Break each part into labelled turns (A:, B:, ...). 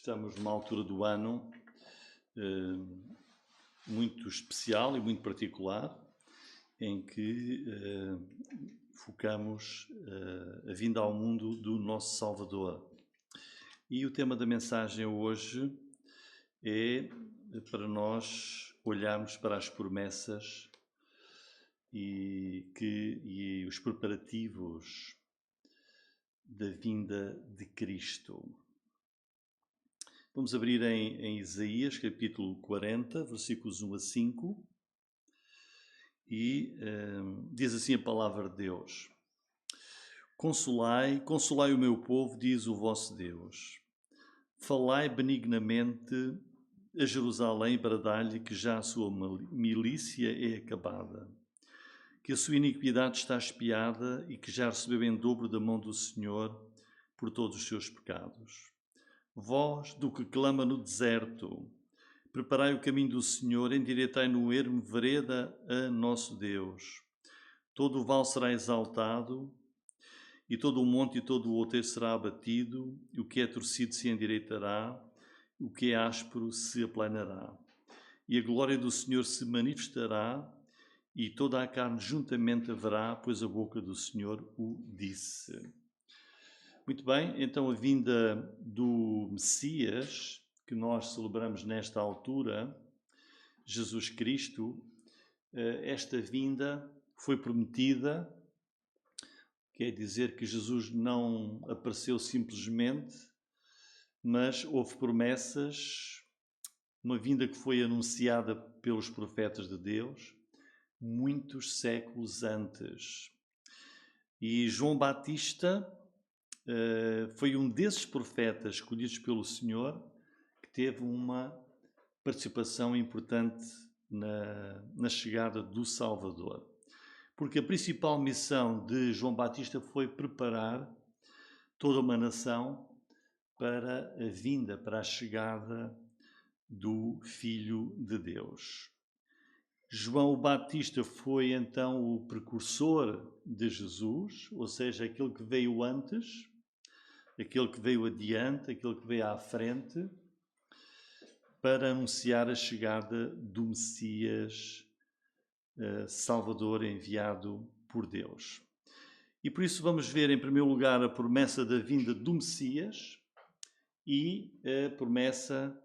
A: Estamos numa altura do ano muito especial e muito particular, em que focamos a vinda ao mundo do nosso Salvador. E o tema da mensagem hoje é para nós olharmos para as promessas e os preparativos da vinda de Cristo. Vamos abrir em Isaías, capítulo 40, versículos 1 a 5, e diz assim a palavra de Deus: Consolai, consolai o meu povo, diz o vosso Deus. Falai benignamente a Jerusalém para dar-lhe que já a sua milícia é acabada, que a sua iniquidade está expiada e que já recebeu em dobro da mão do Senhor por todos os seus pecados. Voz do que clama no deserto, preparai o caminho do Senhor, endireitai no ermo vereda a nosso Deus. Todo o vale será exaltado, e todo o monte e todo o outeiro será abatido, e o que é torcido se endireitará, o que é áspero se aplanará. E a glória do Senhor se manifestará, e toda a carne juntamente haverá, pois a boca do Senhor o disse. Muito bem, então a vinda do Messias, que nós celebramos nesta altura, Jesus Cristo, esta vinda foi prometida, quer dizer que Jesus não apareceu simplesmente, mas houve promessas, uma vinda que foi anunciada pelos profetas de Deus muitos séculos antes. E João Batista foi um desses profetas escolhidos pelo Senhor que teve uma participação importante na chegada do Salvador. Porque a principal missão de João Batista foi preparar toda uma nação para a vinda, para a chegada do Filho de Deus. João o Batista foi então o precursor de Jesus, ou seja, aquele que veio antes, aquele que veio adiante, aquele que veio à frente, para anunciar a chegada do Messias Salvador enviado por Deus. E por isso vamos ver em primeiro lugar a promessa da vinda do Messias e a promessa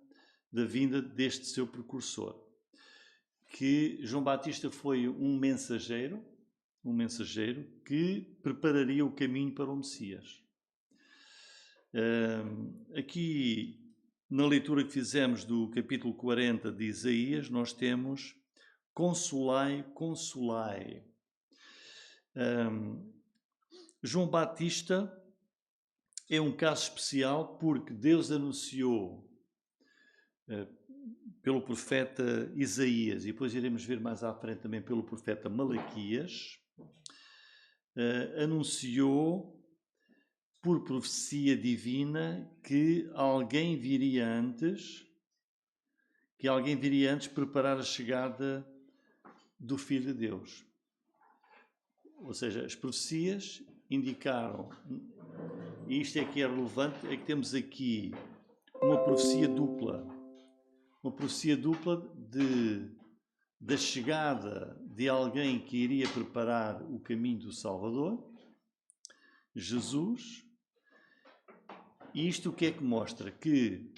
A: da vinda deste seu precursor. Que João Batista foi um mensageiro que prepararia o caminho para o Messias. Aqui, na leitura que fizemos do capítulo 40 de Isaías, nós temos consolai, consolai. João Batista é um caso especial porque Deus anunciou pelo profeta Isaías, e depois iremos ver mais à frente também pelo profeta Malaquias, anunciou por profecia divina que alguém viria antes preparar a chegada do Filho de Deus. Ou seja, as profecias indicaram, e isto é que é relevante, é que temos aqui uma profecia dupla da chegada de alguém que iria preparar o caminho do Salvador, Jesus. E isto o que é que mostra? Que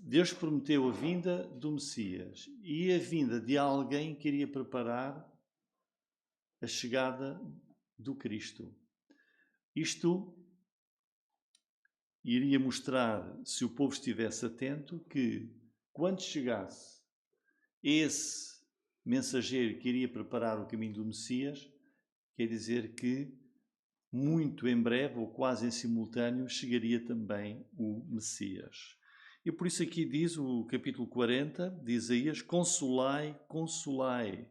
A: Deus prometeu a vinda do Messias e a vinda de alguém que iria preparar a chegada do Cristo. Isto iria mostrar, se o povo estivesse atento, que quando chegasse esse mensageiro que iria preparar o caminho do Messias, quer dizer que muito em breve, ou quase em simultâneo, chegaria também o Messias. E por isso aqui diz o capítulo 40 de Isaías: Consolai, consolai.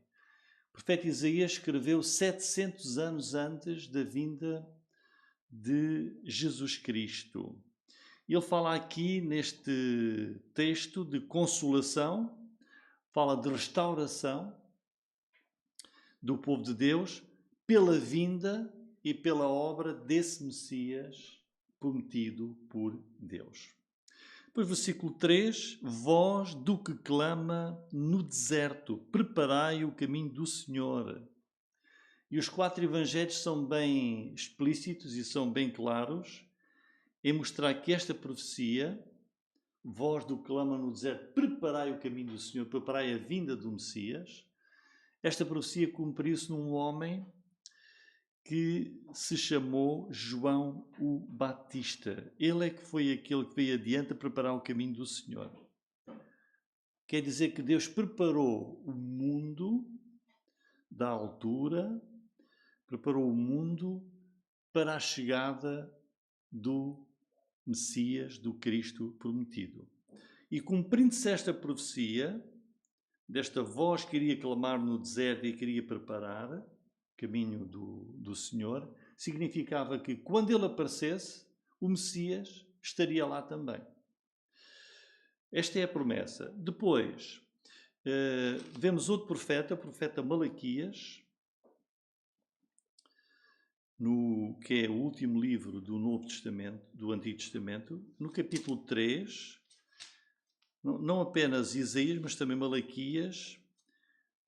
A: O profeta Isaías escreveu 700 anos antes da vinda de Jesus Cristo. Ele fala aqui neste texto de consolação, fala de restauração do povo de Deus pela vinda e pela obra desse Messias prometido por Deus. Depois, versículo 3, voz do que clama no deserto, preparai o caminho do Senhor. E os 4 evangelhos são bem explícitos e são bem claros em mostrar que esta profecia, voz do que clama no deserto, preparai o caminho do Senhor, preparai a vinda do Messias, esta profecia cumpriu-se num homem que se chamou João o Batista. Ele é que foi aquele que veio adiante a preparar o caminho do Senhor. Quer dizer que Deus preparou o mundo da altura, preparou o mundo para a chegada do Messias, do Cristo prometido. E cumprindo-se esta profecia, desta voz que iria clamar no deserto e queria preparar caminho do Senhor, significava que quando ele aparecesse, o Messias estaria lá também. Esta é a promessa. Depois, vemos outro profeta, o profeta Malaquias, que é o último livro do Novo Testamento, do Antigo Testamento, no capítulo 3, não apenas Isaías, mas também Malaquias,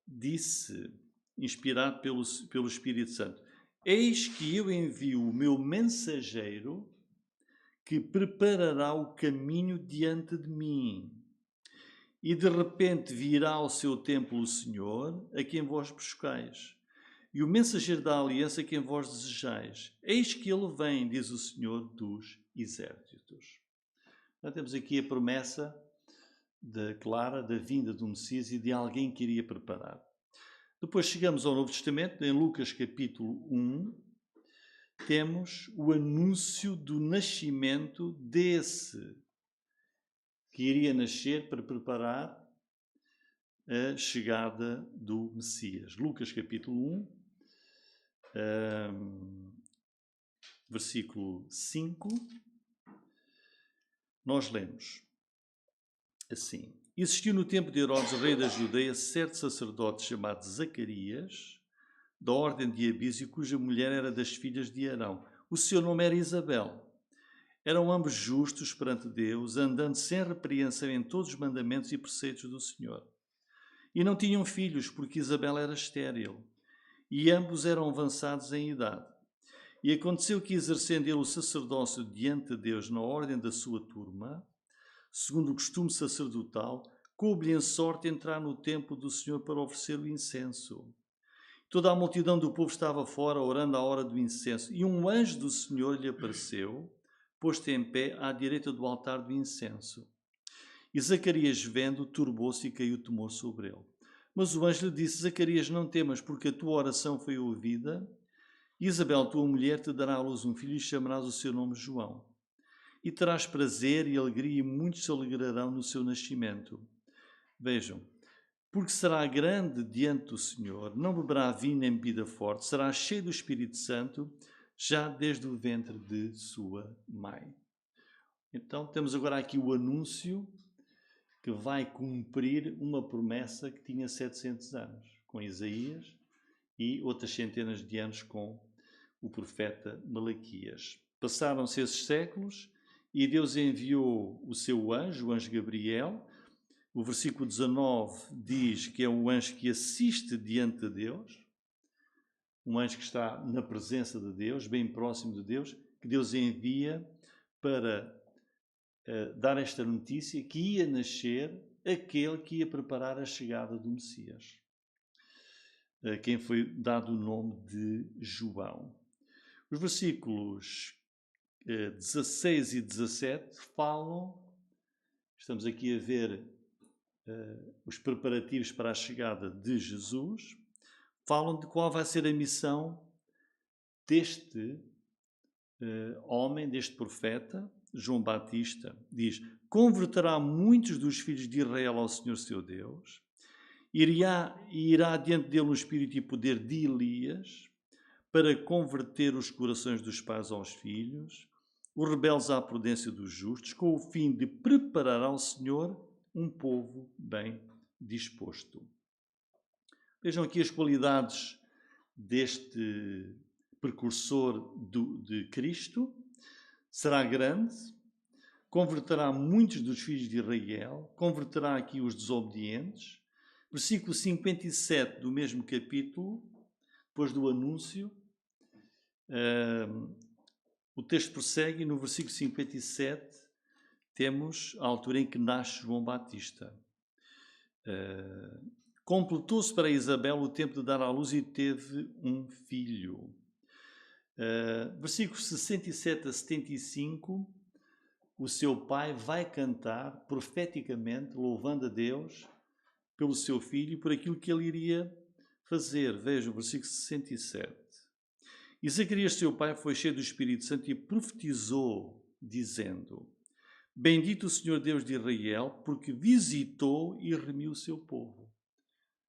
A: disse, inspirado pelo Espírito Santo: eis que eu envio o meu mensageiro que preparará o caminho diante de mim. E de repente virá ao seu templo o Senhor, a quem vós buscais, e o mensageiro da aliança a quem vós desejais. Eis que ele vem, diz o Senhor dos exércitos. Então, temos aqui a promessa clara da vinda do Messias e de alguém que iria preparar. Depois chegamos ao Novo Testamento, em Lucas capítulo 1, temos o anúncio do nascimento desse que iria nascer para preparar a chegada do Messias. Lucas capítulo 1, versículo 5, nós lemos assim: existiu no tempo de Herodes, rei da Judeia, certo sacerdote chamado Zacarias, da ordem de Abísio, cuja mulher era das filhas de Arão. O seu nome era Isabel. Eram ambos justos perante Deus, andando sem repreensão em todos os mandamentos e preceitos do Senhor. E não tinham filhos, porque Isabel era estéril, e ambos eram avançados em idade. E aconteceu que, exercendo ele o sacerdócio diante de Deus na ordem da sua turma, segundo o costume sacerdotal, coube-lhe em sorte entrar no templo do Senhor para oferecer o incenso. Toda a multidão do povo estava fora, orando à hora do incenso, e um anjo do Senhor lhe apareceu, posto em pé à direita do altar do incenso. E Zacarias, vendo, turbou-se e caiu temor sobre ele. Mas o anjo lhe disse: Zacarias, não temas, porque a tua oração foi ouvida. Isabel, tua mulher, te dará à luz um filho e chamarás o seu nome João. E terás prazer e alegria, e muitos se alegrarão no seu nascimento. Vejam, porque será grande diante do Senhor, não beberá vinho nem bebida forte, será cheio do Espírito Santo, já desde o ventre de sua mãe. Então, temos agora aqui o anúncio que vai cumprir uma promessa que tinha 700 anos, com Isaías, e outras centenas de anos com o profeta Malaquias. Passaram-se esses séculos e Deus enviou o seu anjo, o anjo Gabriel. O versículo 19 diz que é um anjo que assiste diante de Deus, um anjo que está na presença de Deus, bem próximo de Deus, que Deus envia para dar esta notícia que ia nascer aquele que ia preparar a chegada do Messias, a quem foi dado o nome de João. Os versículos 16 e 17 falam, estamos aqui a ver os preparativos para a chegada de Jesus, falam de qual vai ser a missão deste homem, deste profeta, João Batista. Diz: converterá muitos dos filhos de Israel ao Senhor seu Deus, irá diante dele no espírito e poder de Elias, para converter os corações dos pais aos filhos, os rebeldes à prudência dos justos, com o fim de preparar ao Senhor um povo bem disposto. Vejam aqui as qualidades deste precursor de Cristo. Será grande, converterá muitos dos filhos de Israel, converterá aqui os desobedientes. Versículo 57 do mesmo capítulo, depois do anúncio, o texto prossegue e no versículo 57 temos a altura em que nasce João Batista. Completou-se para Isabel o tempo de dar à luz e teve um filho. Versículos 67 a 75, o seu pai vai cantar profeticamente, louvando a Deus pelo seu filho e por aquilo que ele iria fazer. Vejam o versículo 67. E Zacarias, seu pai, foi cheio do Espírito Santo e profetizou, dizendo: Bendito o Senhor Deus de Israel, porque visitou e remiu o seu povo.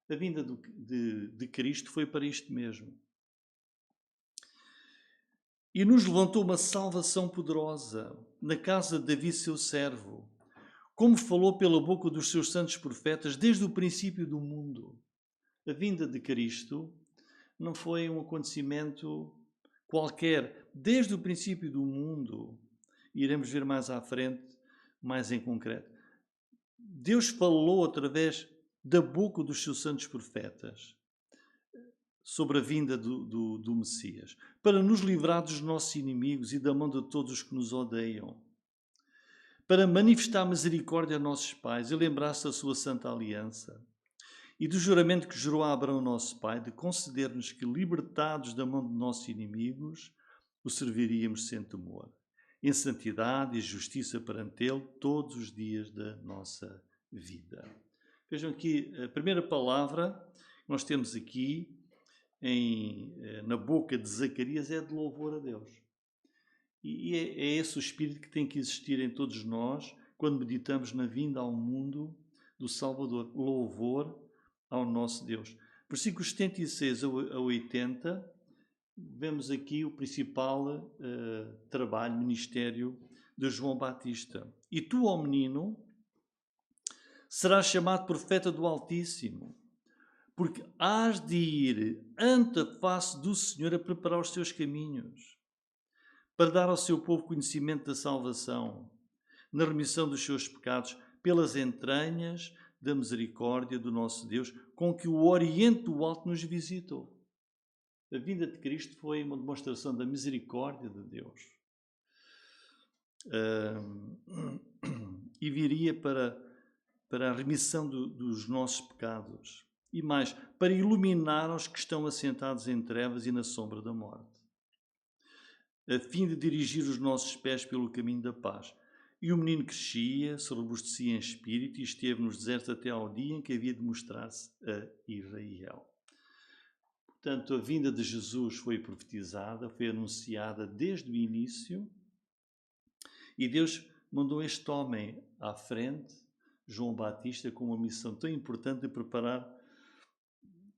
A: A vinda de Cristo foi para isto mesmo. E nos levantou uma salvação poderosa na casa de Davi, seu servo, como falou pela boca dos seus santos profetas desde o princípio do mundo. A vinda de Cristo não foi um acontecimento qualquer. Desde o princípio do mundo, iremos ver mais à frente, mais em concreto, Deus falou através da boca dos seus santos profetas sobre a vinda do Messias, para nos livrar dos nossos inimigos e da mão de todos os que nos odeiam, para manifestar misericórdia a nossos pais e lembrar-se da sua santa aliança e do juramento que jurou a Abraão, nosso pai, de conceder-nos que, libertados da mão de nossos inimigos, o serviríamos sem temor, em santidade e justiça perante Ele todos os dias da nossa vida. Vejam aqui, a primeira palavra que nós temos aqui na boca de Zacarias é de louvor a Deus. E é esse o espírito que tem que existir em todos nós quando meditamos na vinda ao mundo do Salvador. Louvor ao nosso Deus. Versículos 76 a 80, vemos aqui o principal trabalho, ministério de João Batista. E tu, ó menino, serás chamado profeta do Altíssimo, porque hás de ir ante a face do Senhor a preparar os seus caminhos, para dar ao seu povo conhecimento da salvação, na remissão dos seus pecados, pelas entranhas da misericórdia do nosso Deus, com que o Oriente do Alto nos visitou. A vinda de Cristo foi uma demonstração da misericórdia de Deus. E viria para a remissão dos nossos pecados. E mais, para iluminar os que estão assentados em trevas e na sombra da morte, a fim de dirigir os nossos pés pelo caminho da paz. E o menino crescia, se robustecia em espírito e esteve nos desertos até ao dia em que havia de mostrar-se a Israel. Portanto, a vinda de Jesus foi profetizada, foi anunciada desde o início e Deus mandou este homem à frente, João Batista, com uma missão tão importante de preparar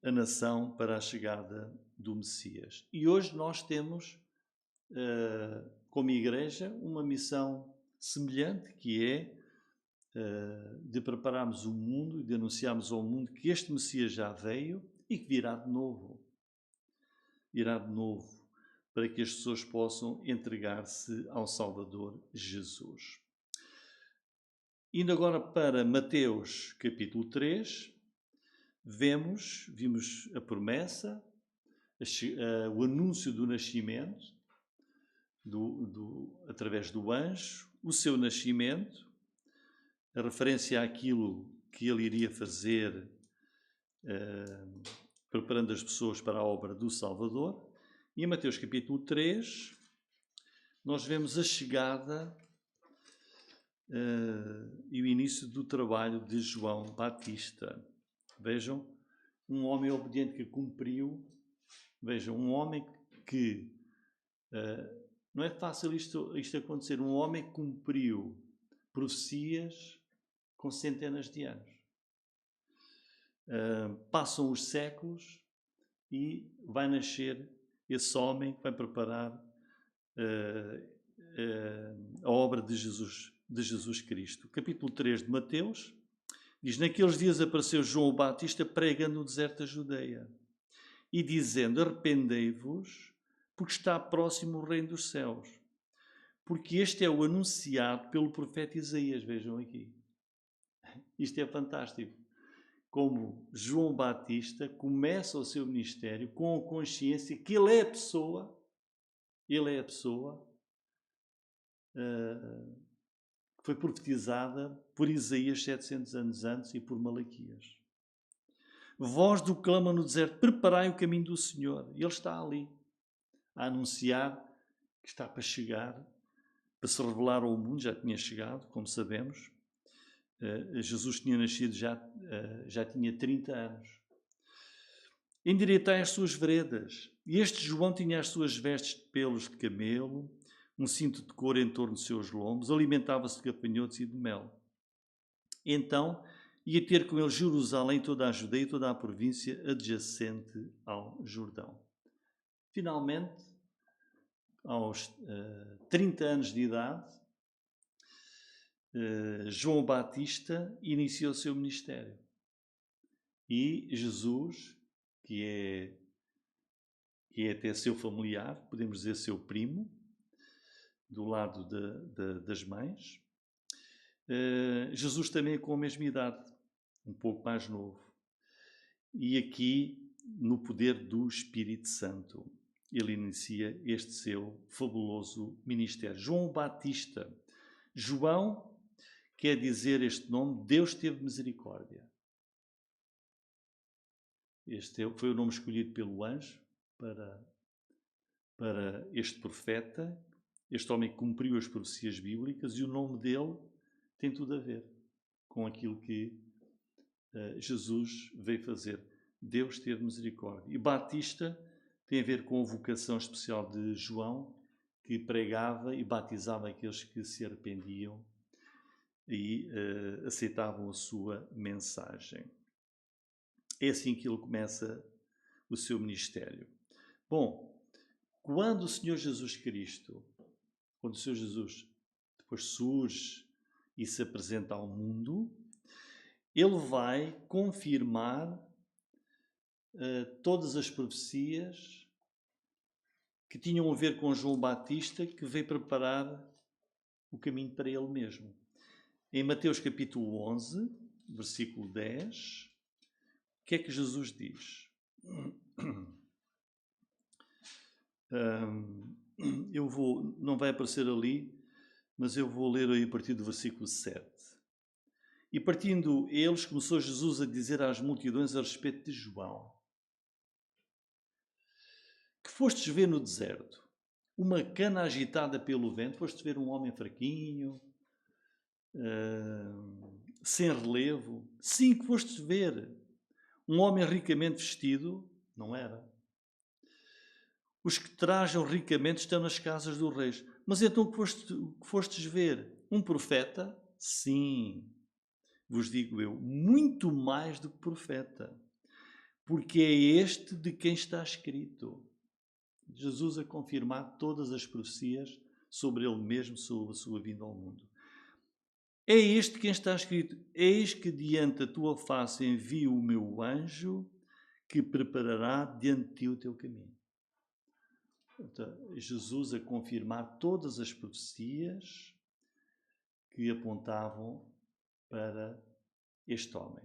A: a nação para a chegada do Messias. E hoje nós temos, como igreja, uma missão semelhante, que é de prepararmos o mundo e de anunciarmos ao mundo que este Messias já veio e que virá de novo. Virá de novo, para que as pessoas possam entregar-se ao Salvador Jesus. Indo agora para Mateus capítulo 3, vimos a promessa, o anúncio do nascimento, através do anjo, o seu nascimento, a referência àquilo que ele iria fazer, preparando as pessoas para a obra do Salvador. E em Mateus capítulo 3, nós vemos a chegada e o início do trabalho de João Batista. Vejam, um homem obediente que cumpriu. Vejam, um homem que... não é fácil isto acontecer. Um homem que cumpriu profecias com centenas de anos. Passam os séculos e vai nascer esse homem que vai preparar a obra de Jesus Cristo. Capítulo 3 de Mateus diz: Naqueles dias apareceu João o Batista pregando no deserto da Judeia e dizendo: Arrependei-vos, porque está próximo o reino dos céus. porque este é o anunciado pelo profeta Isaías. Vejam aqui. Isto é fantástico. Como João Batista começa o seu ministério com a consciência que ele é a pessoa que foi profetizada por Isaías 700 anos antes e por Malaquias. Voz do que clama no deserto, preparai o caminho do Senhor. Ele está ali a anunciar que está para chegar, para se revelar ao mundo. Já tinha chegado, como sabemos. Jesus tinha nascido, já tinha 30 anos. Endireitai as suas veredas. E este João tinha as suas vestes de pelos de camelo, um cinto de couro em torno de seus lombos, alimentava-se de gafanhotos e de mel. Então ia ter com ele Jerusalém, toda a Judeia e toda a província adjacente ao Jordão. Finalmente, aos 30 anos de idade, João Batista iniciou o seu ministério. E Jesus, que é até seu familiar, podemos dizer seu primo, do lado das mães, Jesus também é com a mesma idade, um pouco mais novo. E aqui, no poder do Espírito Santo, ele inicia este seu fabuloso ministério. João Batista. João quer dizer este nome, Deus teve misericórdia. Este foi o nome escolhido pelo anjo para este profeta, este homem que cumpriu as profecias bíblicas, e o nome dele tem tudo a ver com aquilo que Jesus veio fazer. Deus teve misericórdia. E Batista tem a ver com a vocação especial de João, que pregava e batizava aqueles que se arrependiam e aceitavam a sua mensagem. É assim que ele começa o seu ministério. Bom, quando o Senhor Jesus depois surge e se apresenta ao mundo, ele vai confirmar todas as profecias que tinham a ver com João Batista, que veio preparar o caminho para ele mesmo. Em Mateus capítulo 11, versículo 10, o que é que Jesus diz? Não vai aparecer ali, mas eu vou ler aí a partir do versículo 7. E partindo eles, começou Jesus a dizer às multidões a respeito de João: que fostes ver no deserto? Uma cana agitada pelo vento? Fostes ver um homem fraquinho, sem relevo? Sim, que fostes ver um homem ricamente vestido? Não era. Os que trajam ricamente estão nas casas dos reis. Mas então que fostes ver? Um profeta? Sim, vos digo eu, muito mais do que profeta, porque é este de quem está escrito. Jesus a confirmar todas as profecias sobre ele mesmo, sobre a sua vinda ao mundo. É este quem está escrito: eis que diante da tua face envio o meu anjo, que preparará diante de ti o teu caminho. Então, Jesus a confirmar todas as profecias que apontavam para este homem.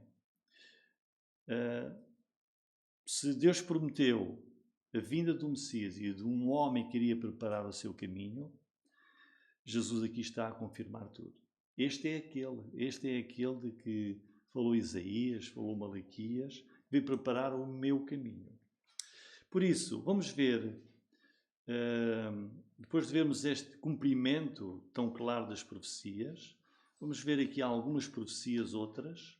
A: Se Deus prometeu a vinda do Messias e de um homem que iria preparar o seu caminho, Jesus aqui está a confirmar tudo. Este é aquele de que falou Isaías, falou Malaquias, veio preparar o meu caminho. Por isso, vamos ver, depois de vermos este cumprimento tão claro das profecias, vamos ver aqui algumas profecias outras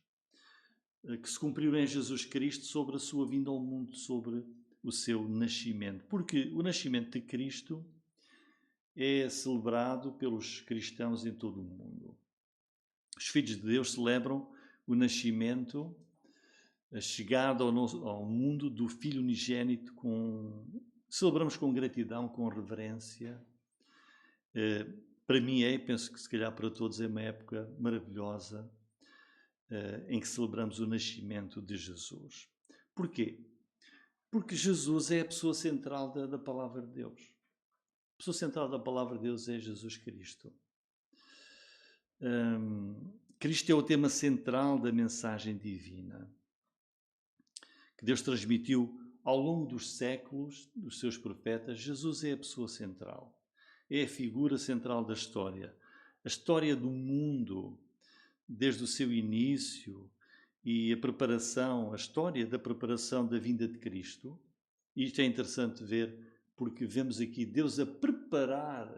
A: que se cumpriram em Jesus Cristo sobre a sua vinda ao mundo, sobre o seu nascimento. Porque o nascimento de Cristo é celebrado pelos cristãos em todo o mundo. Os filhos de Deus celebram o nascimento, a chegada ao mundo do Filho unigênito, celebramos com gratidão, com reverência. Para mim penso que se calhar para todos é uma época maravilhosa em que celebramos o nascimento de Jesus. Porquê? Porque Jesus é a pessoa central da palavra de Deus. A pessoa central da palavra de Deus é Jesus Cristo. Cristo é o tema central da mensagem divina que Deus transmitiu ao longo dos séculos, dos seus profetas. Jesus é a pessoa central, é a figura central da história. A história do mundo, desde o seu início e a preparação, a história da preparação da vinda de Cristo. E isto é interessante ver, porque vemos aqui Deus a preparar.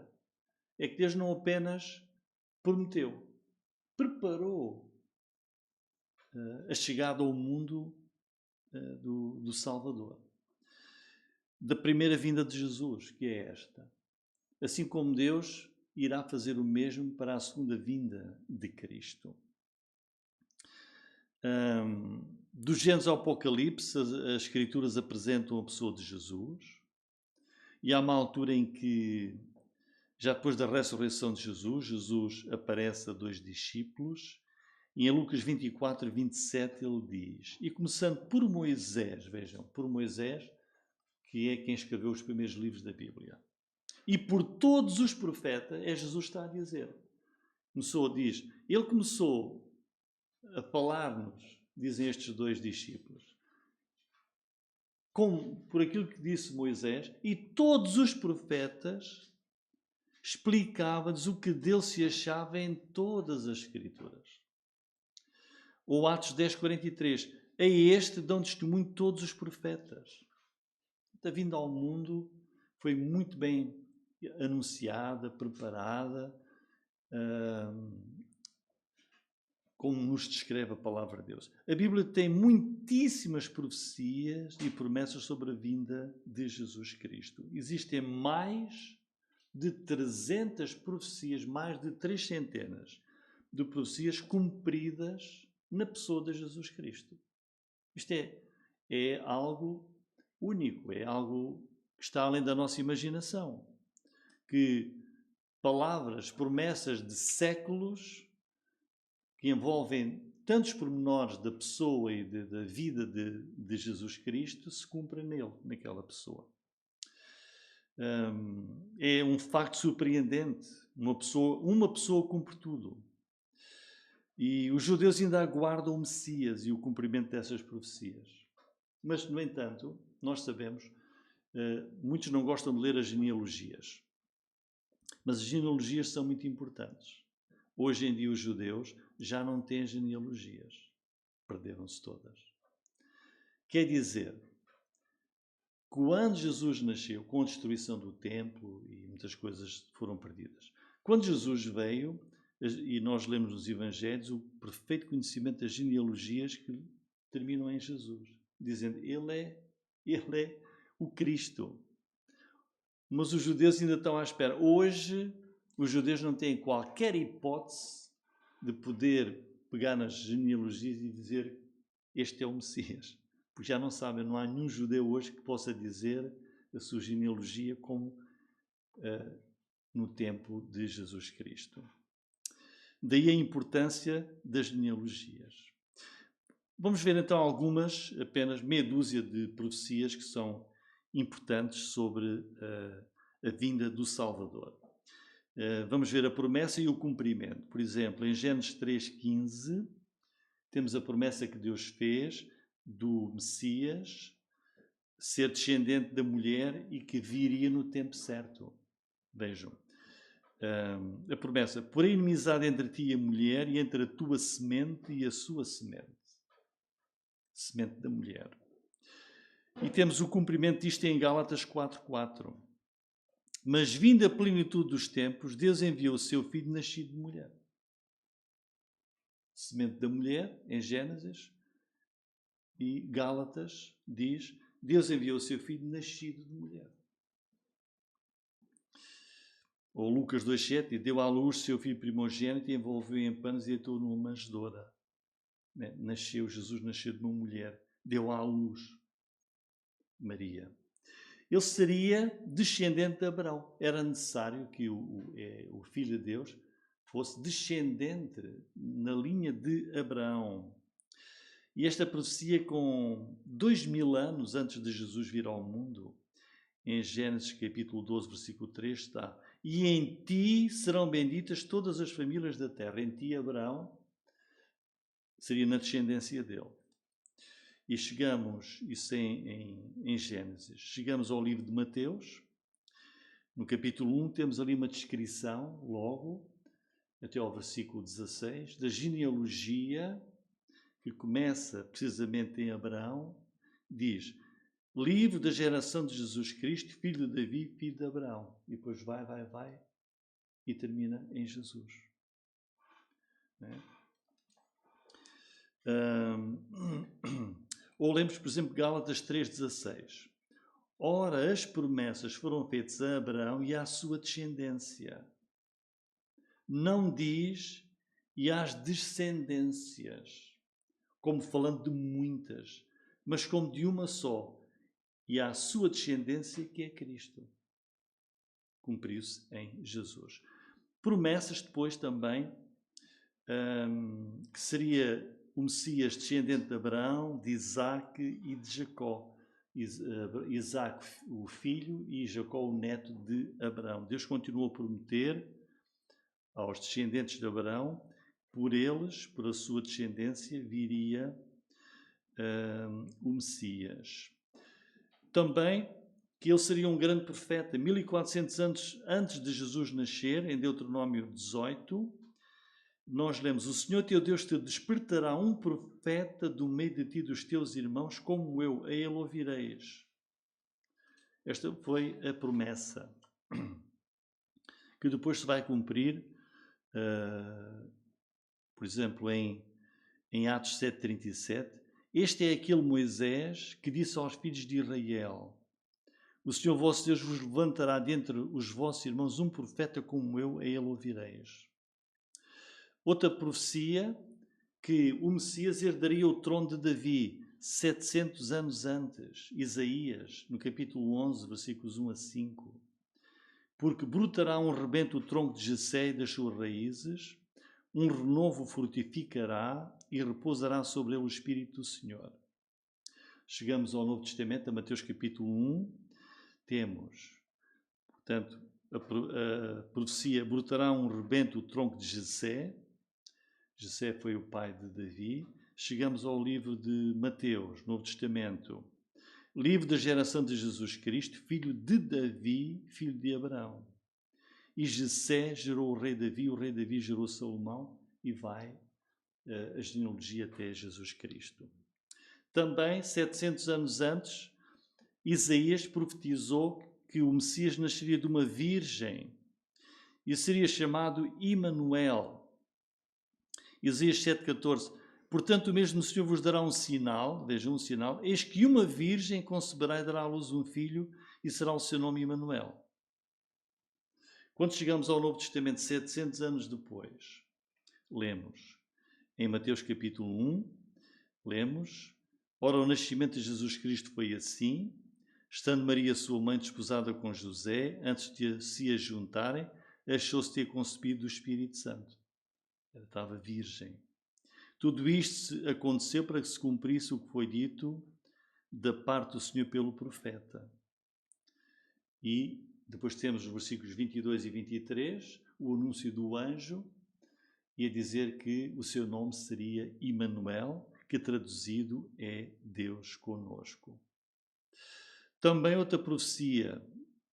A: É que Deus não apenas prometeu, preparou a chegada ao mundo do Salvador. Da primeira vinda de Jesus, que é esta. Assim como Deus irá fazer o mesmo para a segunda vinda de Cristo. Do Gênesis ao Apocalipse, as Escrituras apresentam a pessoa de Jesus. E há uma altura em que, já depois da ressurreição de Jesus, Jesus aparece a 2 discípulos. E em Lucas 24, 27, ele diz, e começando por Moisés, vejam, por Moisés, que é quem escreveu os primeiros livros da Bíblia. E por todos os profetas, é Jesus que está a dizer. Ele começou a falar-nos, dizem estes 2 discípulos, por aquilo que disse Moisés, e todos os profetas explicavam-nos o que dele se achava em todas as Escrituras. Ou Atos 10, 43. A este dão testemunho todos os profetas. A vinda ao mundo foi muito bem anunciada, preparada, como nos descreve a palavra de Deus. A Bíblia tem muitíssimas profecias e promessas sobre a vinda de Jesus Cristo. Existem mais de 300 profecias, mais de 300 de profecias cumpridas na pessoa de Jesus Cristo. Isto é algo único, é algo que está além da nossa imaginação. Que palavras, promessas de séculos que envolvem tantos pormenores da pessoa e da vida de Jesus Cristo se cumprem nele, naquela pessoa. É um facto surpreendente. Uma pessoa cumpre tudo. E os judeus ainda aguardam o Messias e o cumprimento dessas profecias. Mas, no entanto, nós sabemos, muitos não gostam de ler as genealogias. Mas as genealogias são muito importantes. Hoje em dia os judeus já não têm genealogias. Perderam-se todas. Quer dizer, quando Jesus nasceu, com a destruição do templo e muitas coisas foram perdidas. Quando Jesus veio, e nós lemos nos Evangelhos o perfeito conhecimento das genealogias que terminam em Jesus, dizendo, Ele é o Cristo. Mas os judeus ainda estão à espera. Hoje, os judeus não têm qualquer hipótese de poder pegar nas genealogias e dizer, este é o Messias. Porque já não sabem, não há nenhum judeu hoje que possa dizer a sua genealogia como no tempo de Jesus Cristo. Daí a importância das genealogias. Vamos ver então algumas, apenas meia dúzia de profecias que são importantes sobre a vinda do Salvador. Vamos ver a promessa e o cumprimento. Por exemplo, em Gênesis 3,15, temos a promessa que Deus fez do Messias ser descendente da mulher e que viria no tempo certo. Vejam. A promessa, por inimizade entre ti e a mulher e entre a tua semente e a sua semente. Semente da mulher. E temos o cumprimento disto em Gálatas 4:4. Mas vinda a plenitude dos tempos, Deus enviou o seu filho nascido de mulher. Semente da mulher, em Gênesis, e Gálatas diz, Deus enviou o seu filho nascido de mulher. Ou Lucas 2,7, e deu à luz seu filho primogênito e envolveu em panos e deitou numa manjedoura. Jesus nasceu de uma mulher, deu à luz Maria. Ele seria descendente de Abraão. Era necessário que o Filho de Deus fosse descendente na linha de Abraão. E esta profecia, com 2000 anos antes de Jesus vir ao mundo, em Gênesis capítulo 12, versículo 3 está: e em ti serão benditas todas as famílias da terra. Em ti, Abraão, seria na descendência dele. E chegamos, isso em Gênesis, chegamos ao livro de Mateus. No capítulo 1 temos ali uma descrição, logo, até ao versículo 16, da genealogia que começa precisamente em Abraão. Diz: livro da geração de Jesus Cristo, filho de Davi, filho de Abraão. E depois vai, e termina em Jesus. Ou lemos, por exemplo, Gálatas 3,16. Ora, as promessas foram feitas a Abraão e à sua descendência. Não diz e às descendências, como falando de muitas, mas como de uma só, e à sua descendência, que é Cristo. Cumpriu-se em Jesus. Promessas depois também, que seria o Messias descendente de Abraão, de Isaac e de Jacó. Isaac, o filho, e Jacó, o neto de Abraão. Deus continuou a prometer aos descendentes de Abraão, por eles, por a sua descendência, viria o Messias. Também que ele seria um grande profeta. 1400 anos antes de Jesus nascer, em Deuteronômio 18, nós lemos: o Senhor teu Deus te despertará um profeta do meio de ti, dos teus irmãos, como eu, a ele ouvireis. Esta foi a promessa que depois se vai cumprir, por exemplo, em Atos 7,37. Este é aquele Moisés que disse aos filhos de Israel: o Senhor vosso Deus vos levantará dentre os vossos irmãos um profeta como eu, a ele ouvireis. Outra profecia, que o Messias herdaria o trono de Davi 700 anos antes. Isaías, no capítulo 11, versículos 1 a 5. Porque brotará um rebento o tronco de Jessé e das suas raízes, um renovo fortificará e repousará sobre ele o Espírito do Senhor. Chegamos ao Novo Testamento, a Mateus capítulo 1, temos, portanto, a profecia: brotará um rebento o tronco de Jessé. Jessé foi o pai de Davi. Chegamos ao livro de Mateus, Novo Testamento. Livro da geração de Jesus Cristo, filho de Davi, filho de Abraão. E Jessé gerou o rei Davi gerou Salomão, e vai a genealogia até Jesus Cristo. Também, 700 anos antes, Isaías profetizou que o Messias nasceria de uma virgem e seria chamado Emanuel. Isaías 7,14. Portanto, o mesmo Senhor vos dará um sinal, vejam, um sinal: eis que uma virgem conceberá e dará à luz um filho, e será o seu nome Emanuel. Quando chegamos ao Novo Testamento, 700 anos depois, lemos em Mateus capítulo 1, lemos: ora, o nascimento de Jesus Cristo foi assim: estando Maria, sua mãe, desposada com José, antes de se ajuntarem, achou-se ter concebido do Espírito Santo. Ela estava virgem. Tudo isto aconteceu para que se cumprisse o que foi dito da parte do Senhor pelo profeta. E depois temos os versículos 22 e 23, o anúncio do anjo, e a dizer que o seu nome seria Emanuel, que traduzido é Deus conosco. Também outra profecia,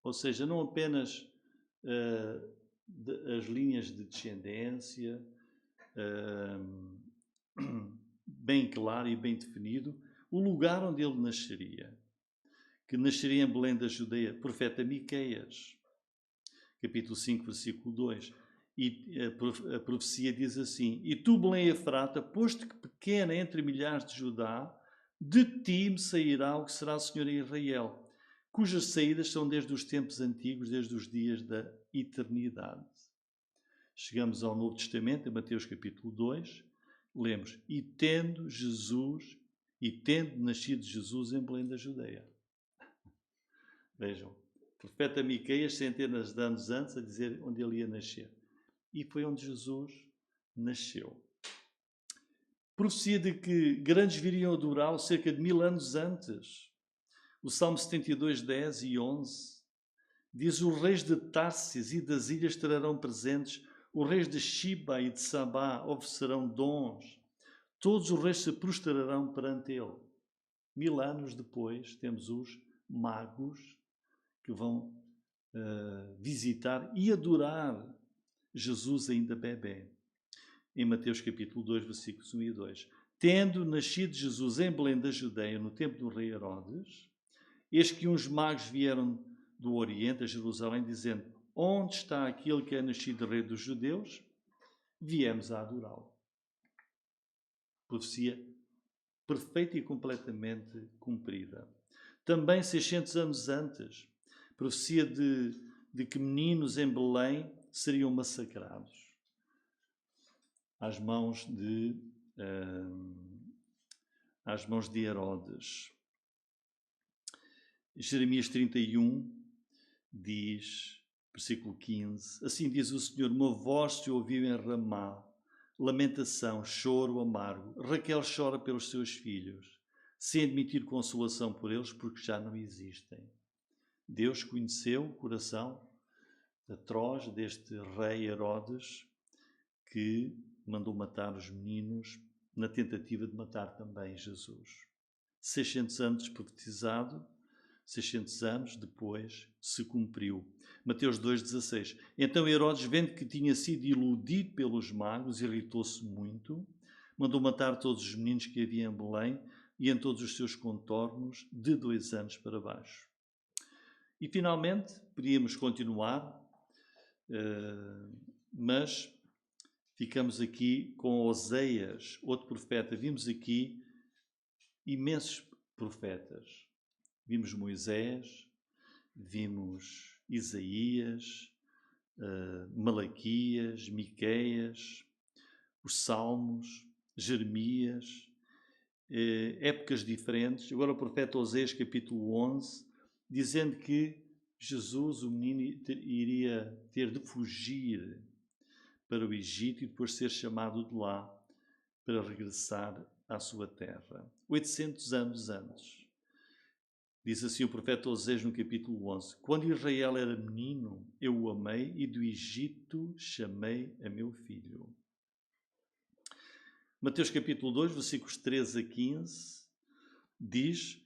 A: ou seja, não apenas as linhas de descendência, bem claro e bem definido, o lugar onde ele nasceria, que nasceria em Belém da Judeia, profeta Miqueias, capítulo 5, versículo 2. E a profecia diz assim: e tu, Belém Efrata, posto que pequena entre milhares de Judá, de ti me sairá o que será Senhor em Israel, cujas saídas são desde os tempos antigos, desde os dias da eternidade. Chegamos ao Novo Testamento, em Mateus capítulo 2, lemos: e tendo nascido Jesus em Belém da Judeia. Vejam, profeta Miqueias, centenas de anos antes, a dizer onde ele ia nascer. E foi onde Jesus nasceu. Profecia de que grandes viriam adorá-lo cerca de 1000 anos antes. O Salmo 72, 10 e 11 diz: os reis de Társis e das ilhas trarão presentes, os reis de Shiba e de Sabá oferecerão dons, todos os reis se prostrarão perante ele. 1000 anos depois, temos os magos que vão visitar e adorar Jesus ainda bebé. Em Mateus capítulo 2, versículos 1 e 2. Tendo nascido Jesus em Belém da Judeia, no tempo do rei Herodes, eis que uns magos vieram do Oriente a Jerusalém, dizendo: onde está aquele que é nascido rei dos judeus? Viemos a adorá-lo. Profecia perfeita e completamente cumprida. Também 600 anos antes, profecia de que meninos em Belém seriam massacrados às mãos de Herodes. Jeremias 31 diz, versículo 15: assim diz o Senhor, uma voz se ouviu em Ramá, lamentação, choro amargo. Raquel chora pelos seus filhos, sem admitir consolação por eles, porque já não existem. Deus conheceu o coração atroz deste rei Herodes, que mandou matar os meninos na tentativa de matar também Jesus. 600 anos profetizado, 600 anos depois se cumpriu. Mateus 2,16. Então Herodes, vendo que tinha sido iludido pelos magos, irritou-se muito, mandou matar todos os meninos que havia em Belém e em todos os seus contornos, de 2 anos para baixo. E finalmente, podíamos continuar, mas ficamos aqui com Oseias, outro profeta. Vimos aqui imensos profetas. Vimos Moisés, vimos Isaías, Malaquias, Miqueias, os Salmos, Jeremias, épocas diferentes. Agora o profeta Oseias, capítulo 11, dizendo que Jesus, o menino, iria ter de fugir para o Egito e depois ser chamado de lá para regressar à sua terra. 800 anos antes. Diz assim o profeta Oseias no capítulo 11: quando Israel era menino, eu o amei e do Egito chamei a meu filho. Mateus capítulo 2, versículos 13 a 15, diz: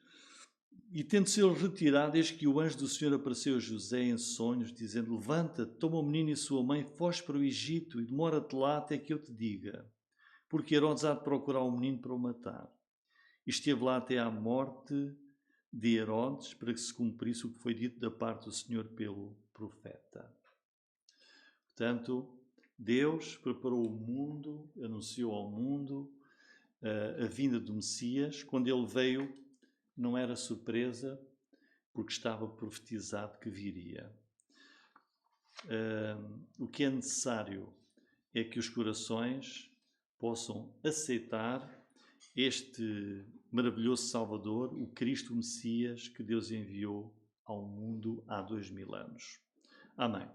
A: e tendo-se ele retirado, eis que o anjo do Senhor apareceu a José em sonhos, dizendo: levanta-te, toma o menino e sua mãe, foge para o Egito e demora-te lá até que eu te diga, porque Herodes há de procurar o menino para o matar. E esteve lá até à morte de Herodes, para que se cumprisse o que foi dito da parte do Senhor pelo profeta. Portanto, Deus preparou o mundo, anunciou ao mundo a vinda do Messias. Quando ele veio, não era surpresa, porque estava profetizado que viria. O que é necessário é que os corações possam aceitar este maravilhoso Salvador, o Cristo Messias, que Deus enviou ao mundo há 2000 anos. Amém.